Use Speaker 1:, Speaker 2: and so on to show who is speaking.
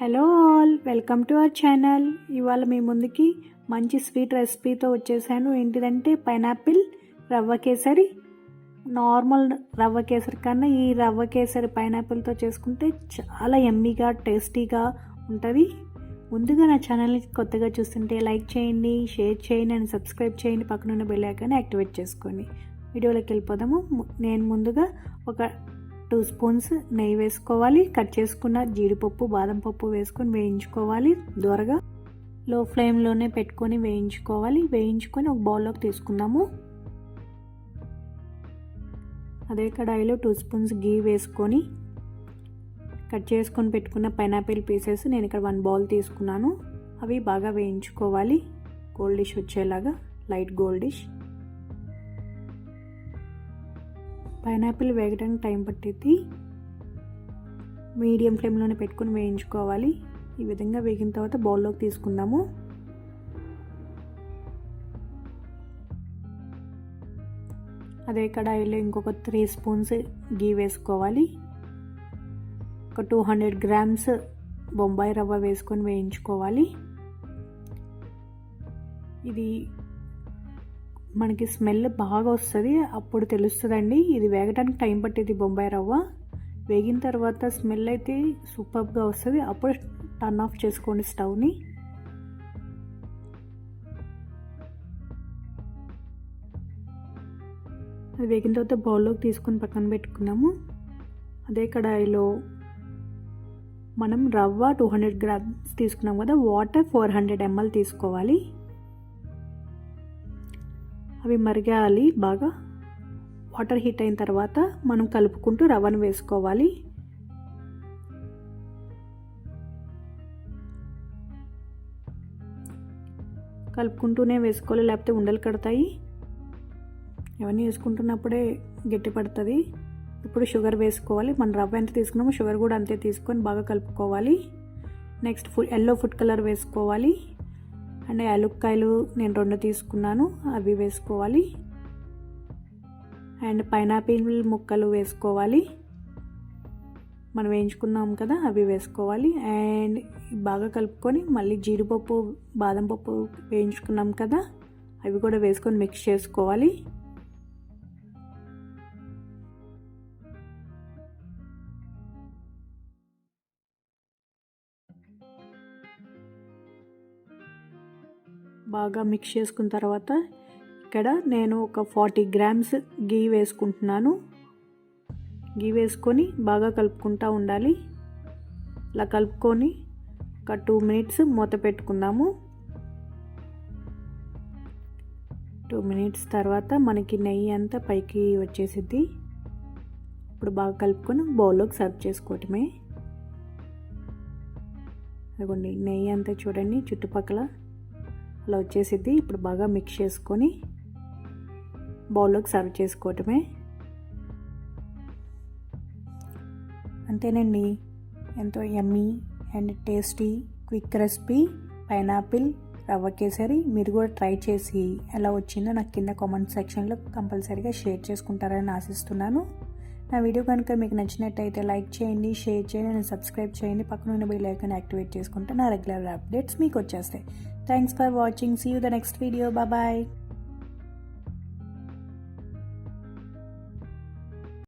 Speaker 1: Hello all, welcome to our channel. ఇవాళ మీ ముందుకి మంచి స్వీట్ రెసిపీతో వచ్చేసాను. ఏంటిదంటే పైనాపిల్ రవ్వ కేసరి. నార్మల్ రవ్వ కేసరి కన్నా ఈ రవ్వ కేసరి పైనాపిల్తో చేసుకుంటే చాలా యమ్మీగా టేస్టీగా ఉంటుంది. ముందుగా నా ఛానల్ని కొత్తగా చూస్తుంటే లైక్ చేయండి, షేర్ చేయండి అండ్ సబ్స్క్రైబ్ చేయండి. పక్కనున్న బెల్ ఐకాన్ యాక్టివేట్ చేసుకోండి. వీడియోలోకి వెళ్ళిపోదాము. నేను ముందుగా ఒక 2 స్పూన్స్ నెయ్యి వేసుకోవాలి. కట్ చేసుకున్న జీడిపప్పు, బాదం పప్పు వేసుకొని వేయించుకోవాలి. దూరగా లో ఫ్లేమ్లోనే పెట్టుకొని వేయించుకోవాలి. వేయించుకొని ఒక బౌల్లోకి తీసుకుందాము. అదే కడాయిలో 2 స్పూన్స్ గీ వేసుకొని కట్ చేసుకొని పెట్టుకున్న పైనాపిల్ పీసెస్ నేను ఇక్కడ 1 బౌల్ తీసుకున్నాను. అవి బాగా వేయించుకోవాలి. గోల్డిష్ వచ్చేలాగా, లైట్ గోల్డిష్. పైనాపిల్ వేగడానికి టైం పట్టిద్ది. మీడియం ఫ్లేమ్లోనే పెట్టుకుని వేయించుకోవాలి. ఈ విధంగా వేగిన తర్వాత బౌల్లోకి తీసుకుందాము. అదే కడాయిలో ఇంకొక 3 స్పూన్స్ గీ వేసుకోవాలి. ఒక 200 గ్రామ్స్ బొంబాయి రవ్వ వేసుకొని వేయించుకోవాలి. ఇది మనకి స్మెల్ బాగా వస్తుంది, అప్పుడు తెలుస్తుందండి. ఇది వేగడానికి టైం పట్టేది బొంబాయి రవ్వ. వేగిన తర్వాత స్మెల్ అయితే సూపర్గా వస్తుంది. అప్పుడు టర్న్ ఆఫ్ చేసుకోండి స్టవ్ని. అది వేగిన తర్వాత బౌల్లోకి తీసుకొని పక్కన పెట్టుకున్నాము. అదే కడాయిలో మనం రవ్వ 200 గ్రామ్స్ తీసుకున్నాం కదా, వాటర్ 400 ml తీసుకోవాలి. అవి మరిగాలి బాగా. వాటర్ హీట్ అయిన తర్వాత మనం కలుపుకుంటూ రవ్వను వేసుకోవాలి. కలుపుకుంటూనే వేసుకోవాలి, లేకపోతే ఉండలు కడతాయి. ఇవన్నీ వేసుకుంటున్నప్పుడే గట్టి పడుతుంది. ఇప్పుడు షుగర్ వేసుకోవాలి. మనం రవ్వ ఎంత తీసుకున్నామో షుగర్ కూడా అంతే తీసుకొని బాగా కలుపుకోవాలి. నెక్స్ట్ ఎల్లో ఫుడ్ కలర్ వేసుకోవాలి. అండ్ యాలుక్కాయలు నేను 2 తీసుకున్నాను, అవి వేసుకోవాలి. అండ్ పైనాపిల్ ముక్కలు వేసుకోవాలి. మనం వేయించుకున్నాం కదా, అవి వేసుకోవాలి. అండ్ బాగా కలుపుకొని మళ్ళీ జీడిపప్పు, బాదం పప్పు వేయించుకున్నాం కదా, అవి కూడా వేసుకొని మిక్స్ చేసుకోవాలి. బాగా మిక్స్ చేసుకున్న తర్వాత ఇక్కడ నేను ఒక 40 గ్రామ్స్ గీ వేసుకుంటున్నాను. గీ వేసుకొని బాగా కలుపుకుంటూ ఉండాలి. ఇలా కలుపుకొని ఒక 2 మినిట్స్ మూత పెట్టుకుందాము. 2 మినిట్స్ తర్వాత మనకి నెయ్యి అంతా పైకి వచ్చేసిద్ది. ఇప్పుడు బాగా కలుపుకొని బౌల్లోకి సర్వ్ చేసుకోవటమే. అదిగోండి, నెయ్యి అంతా చూడండి చుట్టుపక్కల అలా వచ్చేసిద్ది. ఇప్పుడు బాగా మిక్స్ చేసుకొని బౌల్లోకి సర్వ్ చేసుకోవటమే. అంతేనండి, ఎంతో యమ్మీ and tasty quick recipe pineapple రవ్వ కేసరి. మీరు కూడా ట్రై చేసి ఎలా వచ్చిందో నాకు కింద కామెంట్ సెక్షన్లో కంపల్సరీగా షేర్ చేసుకుంటారని ఆశిస్తున్నాను. నా వీడియో కనుక మీకు నచ్చినట్టయితే లైక్ చేయండి, షేర్ చేయండి అండ్ సబ్స్క్రైబ్ చేయండి. పక్కన ఉన్న బెల్ ఐకాన్ యాక్టివేట్ చేసుకుంటే నా రెగ్యులర్ అప్డేట్స్ మీకు వచ్చేస్తాయి. Thanks for watching. See you the next video. Bye bye.